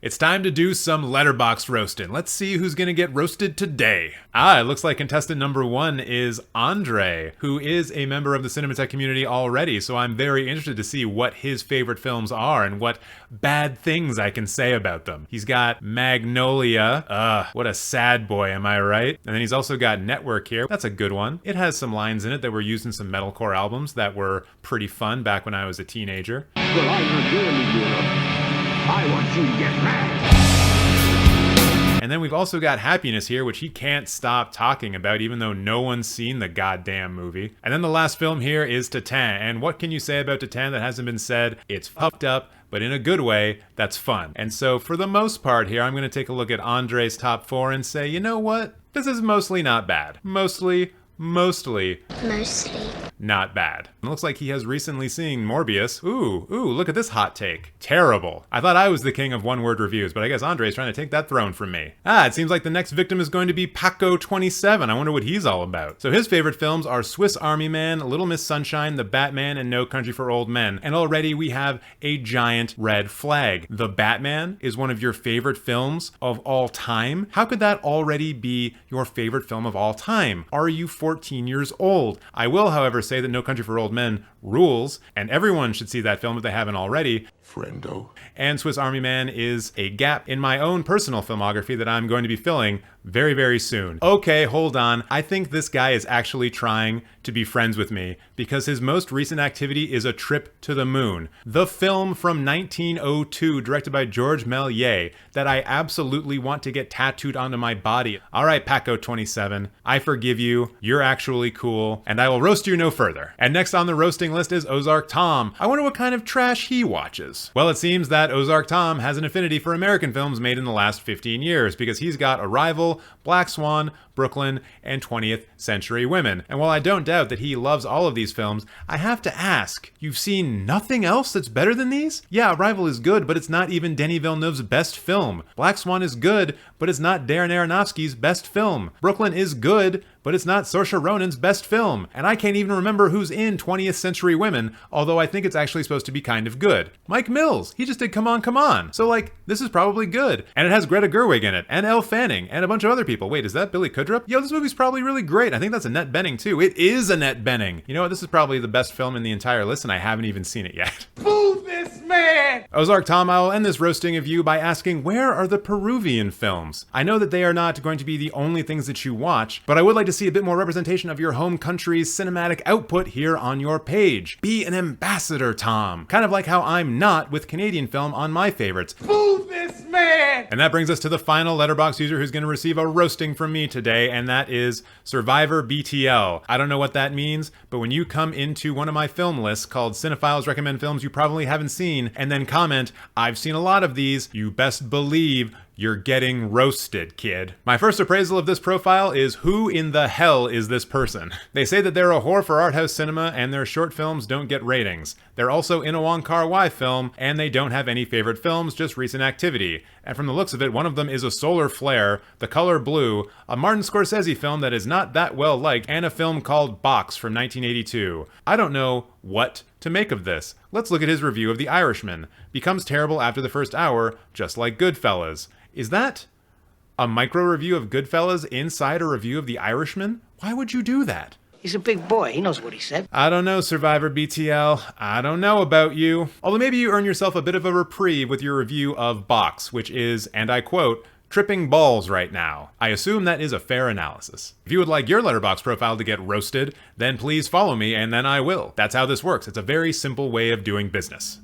It's time to do some Letterboxd roasting. Let's see who's gonna get roasted today. It looks like contestant number 1 is Andre, who is a member of the Cinemateq community already, so I'm very interested to see what his favorite films are and what bad things I can say about them. He's got Magnolia. What a sad boy, am I right? And then he's also got Network here. That's a good one. It has some lines in it that were used in some metalcore albums that were pretty fun back when I was a teenager. Well, I'm not doing it, you know. I want you to get mad. And then we've also got Happiness here, which he can't stop talking about, even though no one's seen the goddamn movie. And then the last film here is Titan. And what can you say about Titan that hasn't been said? It's fucked up, but in a good way, that's fun. And so for the most part here, I'm going to take a look at Andre's top 4 and say, you know what? This is mostly not bad. Mostly not bad. It looks like he has recently seen Morbius. Ooh, look at this hot take. Terrible. I thought I was the king of one-word reviews, but I guess Andre's trying to take that throne from me. It seems like the next victim is going to be Paco27. I wonder what he's all about. So his favorite films are Swiss Army Man, Little Miss Sunshine, The Batman, and No Country for Old Men. And already we have a giant red flag. The Batman is one of your favorite films of all time? How could that already be your favorite film of all time? Are you 14 years old? I will, however, say that No Country for Old Men rules, and everyone should see that film if they haven't already. Friendo. And Swiss Army Man is a gap in my own personal filmography that I'm going to be filling very, very soon. Okay, hold on. I think this guy is actually trying to be friends with me because his most recent activity is A Trip to the Moon, the film from 1902 directed by Georges Méliès that I absolutely want to get tattooed onto my body. All right, Paco27, I forgive you. You're actually cool, and I will roast you no further. And next on the roasting list is Ozark Tom. I wonder what kind of trash he watches. Well, it seems that Ozark Tom has an affinity for American films made in the last 15 years because he's got Arrival, Black Swan, Brooklyn, and 20th Century Women. And while I don't doubt that he loves all of these films, I have to ask, you've seen nothing else that's better than these? Yeah, Arrival is good, but it's not even Denis Villeneuve's best film. Black Swan is good, but it's not Darren Aronofsky's best film. Brooklyn is good, but it's not Saoirse Ronan's best film. And I can't even remember who's in 20th Century Women, although I think it's actually supposed to be kind of good. Mike Mills, he just did Come On, Come On. So like, this is probably good. And it has Greta Gerwig in it, and Elle Fanning, and a bunch of other people. Wait, is that Billy Kudrup? Yo, this movie's probably really great. I think that's Annette Bening too. It is Annette Bening. You know what, this is probably the best film in the entire list, and I haven't even seen it yet. Boo this man! Ozark Tom, I will end this roasting of you by asking, where are the Peruvian films? I know that they are not going to be the only things that you watch, but I would like to see a bit more representation of your home country's cinematic output here on your page. Be an ambassador, Tom. Kind of like how I'm not with Canadian film on my favorites. Boo this man! And that brings us to the final Letterboxd user who's going to receive a roasting from me today, and that is Survivor BTL. I don't know what that means, but when you come into one of my film lists called Cinephiles Recommend Films You Probably Haven't Seen, and then comment, I've seen a lot of these, you best believe you're getting roasted, kid. My first appraisal of this profile is, who in the hell is this person? They say that they're a whore for art house cinema and their short films don't get ratings. They're also in a Wong Kar-wai film and they don't have any favorite films, just recent activity. And from the looks of it, one of them is A Solar Flare, The Color Blue, a Martin Scorsese film that is not that well liked, and a film called Box from 1982. I don't know what to make of this. Let's look at his review of The Irishman. Becomes terrible after the first hour, just like Goodfellas. Is that a micro review of Goodfellas inside a review of The Irishman? Why would you do that? He's a big boy. He knows what he said. I don't know, Survivor BTL. I don't know about you. Although maybe you earn yourself a bit of a reprieve with your review of Box, which is, and I quote, tripping balls right now. I assume that is a fair analysis. If you would like your Letterboxd profile to get roasted, then please follow me and then I will. That's how this works. It's a very simple way of doing business.